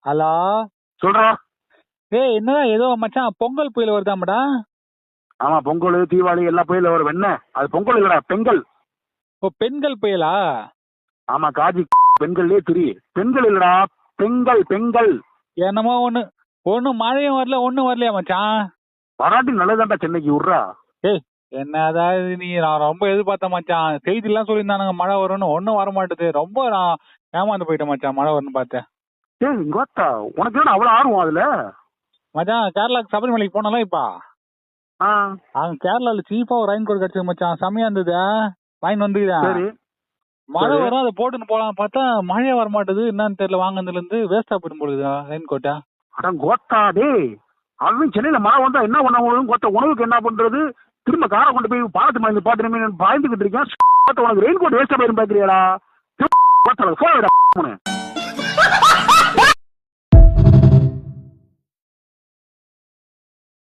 Hello. சொல்றா. ஏய் என்னடா ஏதோ மச்சான் பொங்கல் புயல் வருதாமடா. ஆமா, பொங்கல் தீபாவளி எல்லா புயல வரும். என்ன அது பொங்கல் இல்லடா, பெண்கள். ஓ பெண்கள் புயலா? ஆமா, காஜி பெண்கள்லயே திரி. பெண்கள் இல்லடா, பெண்கள் பெண்கள். என்னமோ ஒண்ணு ஒண்ணு மழையும் வரல ஒண்ணும் வரலையா மச்சான்? வராட்டி நல்லதாண்டா, சென்னைக்கு விட்றா. ஏய் என்னதான் இது நீ, நான் ரொம்ப எதிர்பார்த்தேன் மச்சான். செய்திலாம் சொல்லியிருந்தானுங்க மழை வரும்னு, ஒன்னும் வர மாட்டுது. ரொம்ப நான் ஏமாந்து போயிட்டேன் மச்சான், மழை வரும்னு பார்த்தேன். ஏய் கோத்தா, உனக்கு என்ன அவ்வளவு ஆர்வம் அதுல? மச்சான் கேரளாக்கு சபரிமலைக்கு போனலாம் இப்ப. ஆ அங்க கேரளால சீப்பா ஒரு ரெயின் கோட் கிடைச்சது மச்சான், செமையா இருந்தது. வாங்கி வந்துக்கிறேன். சரி. மழை வரும் அதை போட்டுன்னு போலாம் பார்த்தா மழையே வர மாட்டுது. என்னன்னு தெரியல, வாங்கினதுல இருந்து வேஸ்டா போயிடும் போடுதா ரெயின் கோட்டா. அதான் கோத்தா டேய், அதுவும் சென்னையில மழை வந்தா என்ன பண்ண முடியும் கோத்தா? உணவுக்கு என்ன பண்றது? திரும்ப காரை கொண்டு போய் பாலத்து மருந்து பாத்துட்டு பாய்ந்துகிட்டு இருக்கேன். உனக்கு ரெயின் கோட் வேஸ்டா போயிரும் பாக்குறியாடா? கோத்தா போடா.